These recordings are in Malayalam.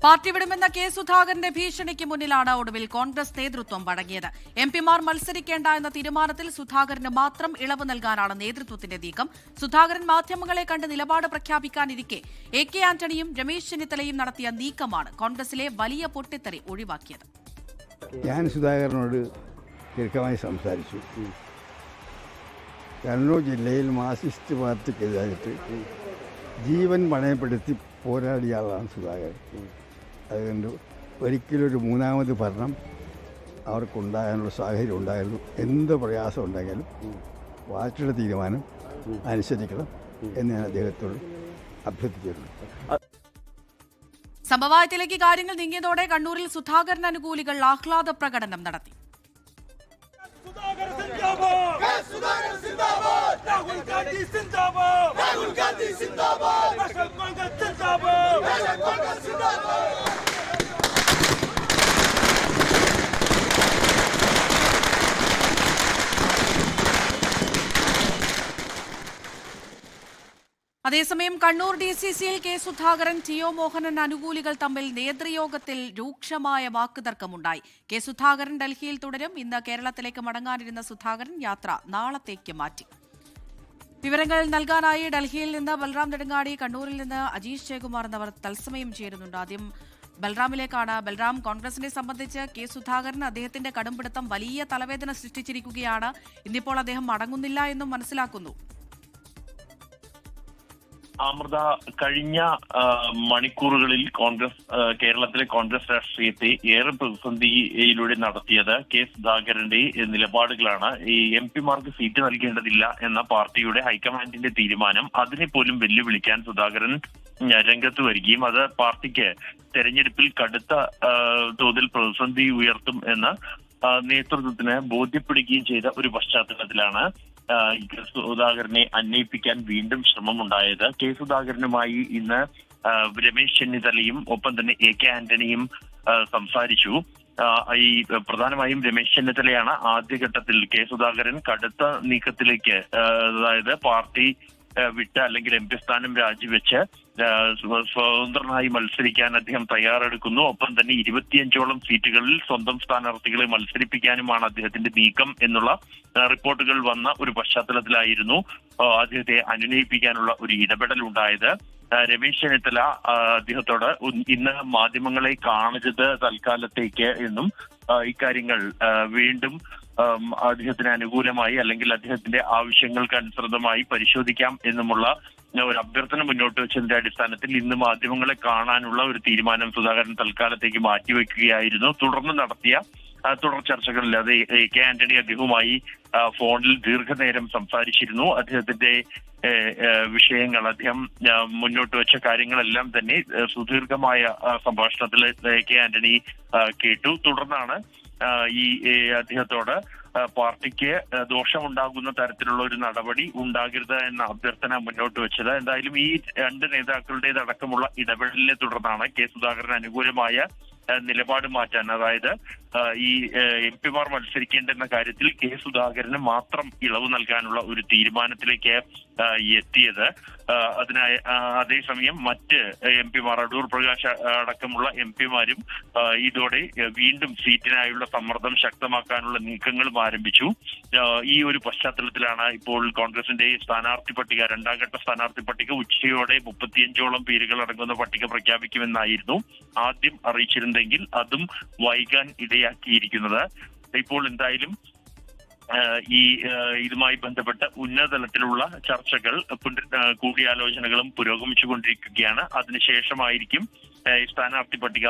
പാർട്ടി വിടുമെന്ന കെ സുധാകരന്റെ ഭീഷണിക്ക് മുന്നിലാണ് ഒടുവിൽ കോൺഗ്രസ് നേതൃത്വം വഴങ്ങിയത്. എംപിമാർ മത്സരിക്കേണ്ട എന്ന തീരുമാനത്തിൽ സുധാകരന് മാത്രം ഇളവ് നൽകാനാണ് നേതൃത്വത്തിന്റെ നീക്കം. സുധാകരൻ മാധ്യമങ്ങളെ കണ്ട് നിലപാട് പ്രഖ്യാപിക്കാനിരിക്കെ എ.കെ. ആന്റണിയും രമേശ് ചെന്നിത്തലയും നടത്തിയ നീക്കമാണ് കോൺഗ്രസിലെ വലിയ പൊട്ടിത്തെറി ഒഴിവാക്കിയത്. ഞാൻ സുധാകരനോട് ദീർഘമായി സംസാരിച്ചു. കണ്ണൂർ ജില്ലയിൽ മാർക്സിസ്റ്റ് പാർട്ടിക്കെതിരായിട്ട് ജീവൻ പണയപ്പെടുത്തി പോരാടിയ ആളാണ് സുധാകരൻ. അതുകൊണ്ട് ഒരിക്കലൊരു മൂന്നാമത് ഭരണം അവർക്കുണ്ടാകാനുള്ള സാഹചര്യം ഉണ്ടായിരുന്നു. എന്ത് പ്രയാസം ഉണ്ടെങ്കിലും പാർട്ടിയുടെ തീരുമാനം അനുസരിക്കണം എന്ന് ഞാൻ അദ്ദേഹത്തോട് അഭ്യർത്ഥിച്ചിട്ടുണ്ട്. സമവായത്തിലേക്ക് കാര്യങ്ങൾ നീങ്ങിയതോടെ കണ്ണൂരിൽ സുധാകരൻ അനുകൂലികൾ ആഹ്ലാദ പ്രകടനം നടത്തി. അതേസമയം കണ്ണൂർ DCCയിൽ കെ സുധാകരൻ ടി.ഒ. മോഹനൻ അനുകൂലികൾ തമ്മിൽ നേതൃയോഗത്തിൽ രൂക്ഷമായ വാക്കുതർക്കമുണ്ടായി. കെ സുധാകരൻ ഡൽഹിയിൽ തുടരും. ഇന്ന് കേരളത്തിലേക്ക് മടങ്ങാനിരുന്ന സുധാകരൻ യാത്ര നാളത്തേക്ക് മാറ്റി. വിവരങ്ങൾ നൽകാനായി ഡൽഹിയിൽ നിന്ന് ബൽറാം നെടുങ്ങാടി, കണ്ണൂരിൽ നിന്ന് അജീഷ് ജയകുമാർ എന്നിവർ തത്സമയം ചേരുന്നുണ്ട്. ആദ്യം ബൽറാമിലേക്കാണ്. ബൽറാം, കോൺഗ്രസിനെ സംബന്ധിച്ച് കെ സുധാകരൻ അദ്ദേഹത്തിന്റെ കടുംപിടുത്തം വലിയ തലവേദന സൃഷ്ടിച്ചിരിക്കുകയാണ്. ഇന്നിപ്പോൾ അദ്ദേഹം മടങ്ങുന്നില്ല എന്നും മനസ്സിലാക്കുന്നു. അമൃത, കഴിഞ്ഞ മണിക്കൂറുകളിൽ കേരളത്തിലെ കോൺഗ്രസ് രാഷ്ട്രീയത്തെ ഏറെ പ്രതിസന്ധിയിലൂടെ നടത്തിയത് കെ സുധാകരന്റെ നിലപാടുകളാണ്. ഈ എംപിമാർക്ക് സീറ്റ് നൽകേണ്ടതില്ല എന്ന പാർട്ടിയുടെ ഹൈക്കമാൻഡിന്റെ തീരുമാനം, അതിനെ പോലും വെല്ലുവിളിക്കാൻ സുധാകരൻ രംഗത്ത് വരികയും അത് പാർട്ടിക്ക് തെരഞ്ഞെടുപ്പിൽ കടുത്ത തോതിൽ പ്രതിസന്ധി ഉയർത്തും എന്ന് നേതൃത്വത്തിന് ബോധ്യപ്പെടുകയും ചെയ്ത ഒരു പശ്ചാത്തലത്തിലാണ് സുധാകരനെ അന്വയിപ്പിക്കാൻ വീണ്ടും ശ്രമമുണ്ടായത്. കെ സുധാകരനുമായി ഇന്ന് രമേശ് ചെന്നിത്തലയും ഒപ്പം തന്നെ എ.കെ. ആന്റണിയും സംസാരിച്ചു. ഈ പ്രധാനമായും രമേശ് ചെന്നിത്തലയാണ് ആദ്യഘട്ടത്തിൽ കെ സുധാകരൻ കടുത്ത നീക്കത്തിലേക്ക്, അതായത് പാർട്ടി വിട്ട് അല്ലെങ്കിൽ എം പി സ്ഥാനം രാജിവെച്ച് സ്വതന്ത്രനായി മത്സരിക്കാൻ അദ്ദേഹം തയ്യാറെടുക്കുന്നു. ഒപ്പം തന്നെ 25ഓളം സീറ്റുകളിൽ സ്വന്തം സ്ഥാനാർത്ഥികളെ മത്സരിപ്പിക്കാനുമാണ് അദ്ദേഹത്തിന്റെ നീക്കം എന്നുള്ള റിപ്പോർട്ടുകൾ വന്ന ഒരു പശ്ചാത്തലത്തിലായിരുന്നു അദ്ദേഹത്തെ അനുനയിപ്പിക്കാനുള്ള ഒരു ഇടപെടൽ ഉണ്ടായത്. രമേശ് ചെന്നിത്തല അദ്ദേഹത്തോട് ഇന്ന് മാധ്യമങ്ങളെ കാണരുത് തൽക്കാലത്തേക്ക് എന്നും ഇക്കാര്യങ്ങൾ വീണ്ടും അദ്ദേഹത്തിന് അനുകൂലമായി അല്ലെങ്കിൽ അദ്ദേഹത്തിന്റെ ആവശ്യങ്ങൾക്ക് അനുസൃതമായി പരിശോധിക്കാം എന്നുമുള്ള ഒരു അഭ്യർത്ഥന മുന്നോട്ട് വെച്ചതിന്റെ അടിസ്ഥാനത്തിൽ ഇന്ന് മാധ്യമങ്ങളെ കാണാനുള്ള ഒരു തീരുമാനം സുധാകരൻ തൽക്കാലത്തേക്ക് മാറ്റിവെക്കുകയായിരുന്നു. തുടർന്ന് നടത്തിയ തുടർ ചർച്ചകളിൽ അത് എ.കെ. ആന്റണി അദ്ദേഹവുമായി ഫോണിൽ ദീർഘനേരം സംസാരിച്ചിരുന്നു. അദ്ദേഹത്തിന്റെ വിഷയങ്ങൾ, അദ്ദേഹം മുന്നോട്ട് വെച്ച കാര്യങ്ങളെല്ലാം തന്നെ സുദീർഘമായ സംഭാഷണത്തിൽ എ.കെ. ആന്റണി കേട്ടു. തുടർന്നാണ് ഈ അദ്ദേഹത്തോട് പാർട്ടിക്ക് ദോഷമുണ്ടാകുന്ന തരത്തിലുള്ള ഒരു നടപടി ഉണ്ടാകരുത് എന്ന അഭ്യർത്ഥന മുന്നോട്ട് വെച്ചത്. എന്തായാലും ഈ രണ്ട് നേതാക്കളുടേതടക്കമുള്ള ഇടപെടലിനെ തുടർന്നാണ് കെ സുധാകരന് അനുകൂലമായ നിലപാട് മാറ്റാൻ, അതായത് ഈ എംപിമാർ മത്സരിക്കേണ്ടെന്ന കാര്യത്തിൽ കെ സുധാകരന് മാത്രം ഇളവ് നൽകാനുള്ള ഒരു തീരുമാനത്തിലേക്ക് എത്തിയത്. അതിനായി അതേസമയം മറ്റ് എംപിമാർ, അടൂർ പ്രകാശ് അടക്കമുള്ള എംപിമാരും ഇതോടെ വീണ്ടും സീറ്റിനായുള്ള സമ്മർദ്ദം ശക്തമാക്കാനുള്ള നീക്കങ്ങളും ആരംഭിച്ചു. ഈ ഒരു പശ്ചാത്തലത്തിലാണ് ഇപ്പോൾ കോൺഗ്രസിന്റെ സ്ഥാനാർത്ഥി പട്ടിക, രണ്ടാം ഘട്ട സ്ഥാനാർത്ഥി പട്ടിക ഉച്ചയോടെ 35ഓളം പേരുകൾ അടങ്ങുന്ന പട്ടിക പ്രഖ്യാപിക്കുമെന്നായിരുന്നു ആദ്യം അറിയിച്ചിരുന്നെങ്കിൽ അതും വൈകാൻ ഇടയാക്കിയിരിക്കുന്നത്. ഇപ്പോൾ എന്തായാലും ഇതുമായി ബന്ധപ്പെട്ട് ഉന്നതതലത്തിലുള്ള ചർച്ചകൾ, കൂടിയാലോചനകളും പുരോഗമിച്ചുകൊണ്ടിരിക്കുകയാണ്. അതിനുശേഷമായിരിക്കും സ്ഥാനാർത്ഥി പട്ടിക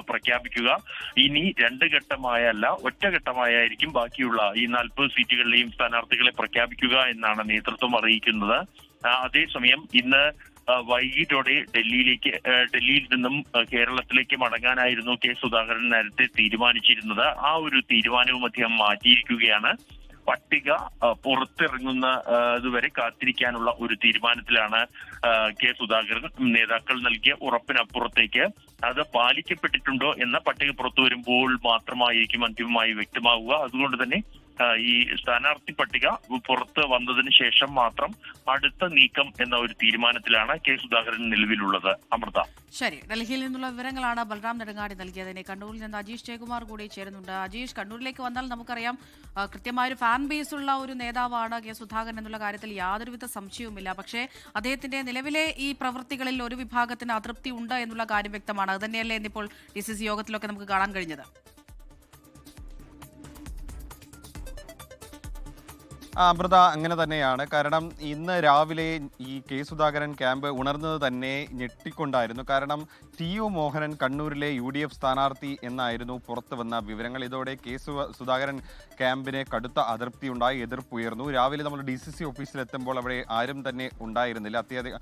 പ്രഖ്യാപിക്കുക. ഇനി രണ്ട് ഘട്ടമായല്ല, ഒറ്റഘട്ടമായിരിക്കും ബാക്കിയുള്ള ഈ 40 സീറ്റുകളിലെയും സ്ഥാനാർത്ഥികളെ പ്രഖ്യാപിക്കുക എന്നാണ് നേതൃത്വം അറിയിക്കുന്നത്. അതേസമയം ഇന്ന് വൈകിട്ടോടെ ഡൽഹിയിൽ നിന്നും കേരളത്തിലേക്ക് മടങ്ങാനായിരുന്നു കെ സുധാകരൻ നേരത്തെ തീരുമാനിച്ചിരുന്നത്. ആ ഒരു തീരുമാനവും അദ്ദേഹം മാറ്റിയിരിക്കുകയാണ്. പട്ടിക പുറത്തിറങ്ങുന്ന ഇതുവരെ കാത്തിരിക്കാനുള്ള ഒരു തീരുമാനത്തിലാണ് കെ സുധാകരൻ. നേതാക്കൾ നൽകിയ ഉറപ്പിനപ്പുറത്തേക്ക് അത് പാലിക്കപ്പെട്ടിട്ടുണ്ടോ എന്ന പട്ടിക പുറത്തു വരുമ്പോൾ മാത്രമായിരിക്കും അന്തിമമായി വ്യക്തമാവുക. അതുകൊണ്ട് തന്നെ ഈ സ്ഥാനാർത്ഥി പട്ടിക പുറത്ത് വന്നതിന് ശേഷം മാത്രം അടുത്ത നീക്കം എന്ന ഒരു തീരുമാനത്തിലാണ് കെ സുധാകരൻ നിലവിലുള്ളത്. അമൃത. ശരി, ഡൽഹിയിൽ നിന്നുള്ള വിവരങ്ങളാണ് ബൽറാം നെടുങ്ങാടി നൽകിയത്. കണ്ണൂരിൽ നിന്ന് അജീഷ് ജയകുമാർ കൂടി ചേരുന്നുണ്ട്. അജീഷ്, കണ്ണൂരിലേക്ക് വന്നാൽ നമുക്കറിയാം കൃത്യമായൊരു ഫാൻ ബേസ് ഉള്ള ഒരു നേതാവാണ് കെ സുധാകരൻ എന്നുള്ള കാര്യത്തിൽ യാതൊരുവിധ സംശയവുമില്ല. പക്ഷേ അദ്ദേഹത്തിന്റെ നിലവിലെ ഈ പ്രവൃത്തികളിൽ ഒരു വിഭാഗത്തിന് അതൃപ്തി ഉണ്ട് എന്നുള്ള കാര്യം വ്യക്തമാണ്. അത് തന്നെയല്ലേ ഇന്നിപ്പോൾ DCC യോഗത്തിലൊക്കെ നമുക്ക് കാണാൻ കഴിഞ്ഞത്? അമൃത, അങ്ങനെ തന്നെയാണ്. കാരണം ഇന്ന് രാവിലെ ഈ കെ സുധാകരൻ ക്യാമ്പ് ഉണർന്നത് തന്നെ ഞെട്ടിക്കൊണ്ടായിരുന്നു. കാരണം TU മോഹനൻ കണ്ണൂരിലെ UDF സ്ഥാനാർത്ഥി എന്നായിരുന്നു പുറത്തു വന്ന വിവരങ്ങൾ. ഇതോടെ കെ സുധാകരൻ ക്യാമ്പിന് കടുത്ത അതൃപ്തിയുണ്ടായി, എതിർപ്പുയർന്നു. രാവിലെ നമ്മൾ DCC ഓഫീസിലെത്തുമ്പോൾ അവിടെ ആരും തന്നെ ഉണ്ടായിരുന്നില്ല. അത്യാധികം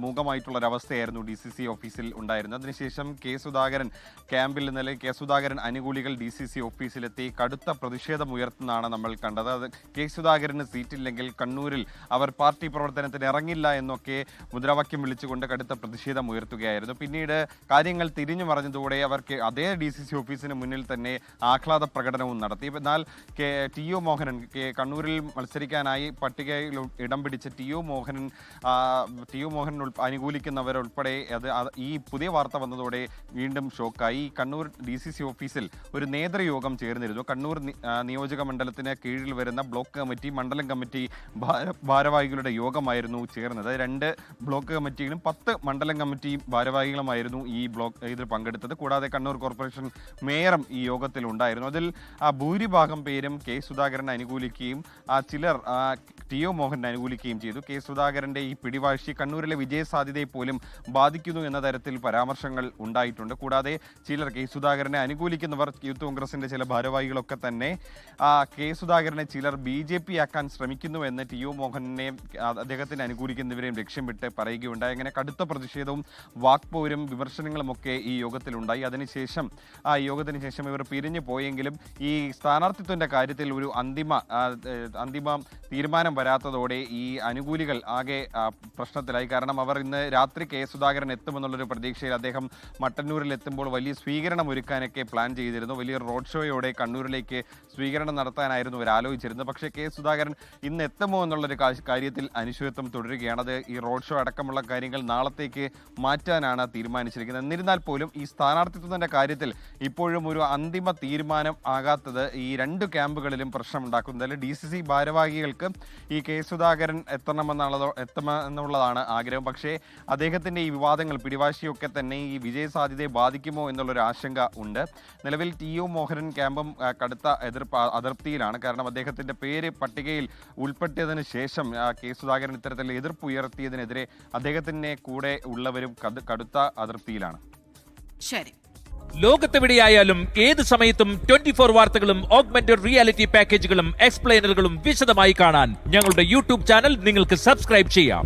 മൂകമായിട്ടുള്ളൊരവസ്ഥയായിരുന്നു DCC ഓഫീസിൽ ഉണ്ടായിരുന്നത്. അതിനുശേഷം കെ സുധാകരൻ ക്യാമ്പിൽ നിന്നല്ലേ കെ സുധാകരൻ അനുകൂലികൾ DCC ഓഫീസിലെത്തി കടുത്ത പ്രതിഷേധമുയർത്തുന്നതാണ് നമ്മൾ കണ്ടത്. അത് കെ സുധാകരൻ സീറ്റില്ലെങ്കിൽ കണ്ണൂരിൽ അവർ പാർട്ടി പ്രവർത്തനത്തിന് ഇറങ്ങില്ല എന്നൊക്കെ മുദ്രാവാക്യം വിളിച്ചുകൊണ്ട് കടുത്ത പ്രതിഷേധം ഉയർത്തുകയായിരുന്നു. പിന്നീട് കാര്യങ്ങൾ തിരിഞ്ഞു മറിഞ്ഞതോടെ അവർ അതേ DCC ഓഫീസിന് മുന്നിൽ തന്നെ ആഹ്ലാദ പ്രകടനവും നടത്തി. എന്നാൽ TU മോഹനൻ കണ്ണൂരിൽ മത്സരിക്കാനായി പട്ടികയിൽ ഇടം പിടിച്ച TU മോഹനൻ അനുകൂലിക്കുന്നവരുൾപ്പെടെ ഈ പുതിയ വാർത്ത വന്നതോടെ വീണ്ടും ഷോക്കായി. കണ്ണൂർ DCC ഓഫീസിൽ ഒരു നേതൃയോഗം ചേർന്നിരുന്നു. കണ്ണൂർ നിയോജക മണ്ഡലത്തിന് കീഴിൽ വരുന്ന ബ്ലോക്ക് കമ്മിറ്റി, മണ്ഡലം കമ്മിറ്റി ഭാരവാഹികളുടെ യോഗമായിരുന്നു ചേർന്നത്. 2 ബ്ലോക്ക് കമ്മിറ്റികളും 10 മണ്ഡലം കമ്മിറ്റി ഭാരവാഹികളുമായിരുന്നു ഇതിൽ പങ്കെടുത്തത്. കൂടാതെ കണ്ണൂർ കോർപ്പറേഷൻ മേയറും ഈ യോഗത്തിൽ ഉണ്ടായിരുന്നു. അതിൽ ഭൂരിഭാഗം പേരും കെ സുധാകരനെ അനുകൂലിക്കുകയും ചിലർ TU മോഹനെ അനുകൂലിക്കുകയും ചെയ്തു. കെ സുധാകരന്റെ ഈ പിടിവാശി കണ്ണൂരിലെ വിജയസാധ്യതയെ പോലും ബാധിക്കുന്നു എന്ന തരത്തിൽ പരാമർശങ്ങൾ ഉണ്ടായിട്ടുണ്ട്. കൂടാതെ ചിലർ കെ സുധാകരനെ അനുകൂലിക്കുന്നവർ, യൂത്ത് കോൺഗ്രസിന്റെ ചില ഭാരവാഹികളൊക്കെ തന്നെ കെ സുധാകരനെ ചിലർ BJP ആക്കാൻ ശ്രമിക്കുന്നു എന്ന് TU മോഹനെ അദ്ദേഹത്തിന് അനുകൂലിക്കുന്നവരെയും ലക്ഷ്യമിട്ട് പറയുകയുണ്ടായി. അങ്ങനെ കടുത്ത പ്രതിഷേധവും വാക്പോരും വിമർശനങ്ങളുമൊക്കെ ഈ യോഗത്തിലുണ്ടായി. യോഗത്തിന് ശേഷം ഇവർ പിരിഞ്ഞു പോയെങ്കിലും ഈ സ്ഥാനാർത്ഥിത്വന്റെ കാര്യത്തിൽ ഒരു അന്തിമ തീരുമാനം വരാത്തതോടെ ഈ അനുകൂലികൾ ആകെ പ്രശ്നത്തിലായി. കാരണം അവർ ഇന്ന് രാത്രി കെ സുധാകരൻ എത്തുമെന്നുള്ളൊരു പ്രതീക്ഷയിൽ അദ്ദേഹം മട്ടന്നൂരിൽ എത്തുമ്പോൾ വലിയ സ്വീകരണം ഒരുക്കാനൊക്കെ പ്ലാൻ ചെയ്തിരുന്നു. വലിയ റോഡ് ഷോയോടെ കണ്ണൂരിലേക്ക് സ്വീകരണം നടത്താനായിരുന്നു അവർ ആലോചിച്ചിരുന്നത്. പക്ഷേ കെ സുധാകരൻ ഇന്ന് എത്തുമോ എന്നുള്ളൊരു കാര്യത്തിൽ അനിശ്ചിതത്വം തുടരുകയാണ്. അത് ഈ റോഡ് ഷോ അടക്കമുള്ള കാര്യങ്ങൾ നാളത്തേക്ക് മാറ്റാനാണ് തീരുമാനിച്ചിരിക്കുന്നത്. എന്നിരുന്നാൽ പോലും ഈ സ്ഥാനാർത്ഥിത്വത്തിന്റെ കാര്യത്തിൽ ഇപ്പോഴും ഒരു അന്തിമ തീരുമാനം ആകാത്തത് ഈ 2 ക്യാമ്പുകളിലും പ്രശ്നമുണ്ടാക്കുന്നത്. DCC ഭാരവാഹികൾക്ക് ഈ കെ സുധാകരൻ എത്തണമെന്നുള്ളതാണ് ആഗ്രഹം. പക്ഷേ അദ്ദേഹത്തിന്റെ ഈ വിവാദങ്ങൾ, പിടിവാശിയൊക്കെ തന്നെ ഈ വിജയസാധ്യതയെ ബാധിക്കുമോ എന്നുള്ളൊരു ആശങ്ക ഉണ്ട്. നിലവിൽ TU മോഹനൻ ക്യാമ്പും കടുത്ത അതൃപ്തിയിലാണ്. കാരണം അദ്ദേഹത്തിന്റെ പേര് പട്ടികയിൽ ഉൾപ്പെടുത്തിയതിന് ശേഷം കെ സുധാകരൻ ഇത്തരത്തിൽ എതിർപ്പ് ഉയർത്തിയതിനെതിരെ അദ്ദേഹത്തിന്റെ കൂടെ ഉള്ളവരും കടുത്ത അതൃപ്തിയിലാണ്. ശരി, ലോകത്തെവിടെയായാലും ഏത് സമയത്തും 24 വാർത്തകളും ഓഗ്മെന്റഡ് റിയാലിറ്റി പാക്കേജുകളും എക്സ്പ്ലെയിനറുകളും വിശദമായി കാണാൻ ഞങ്ങളുടെ YouTube ചാനൽ നിങ്ങൾക്ക് സബ്സ്ക്രൈബ് ചെയ്യാം.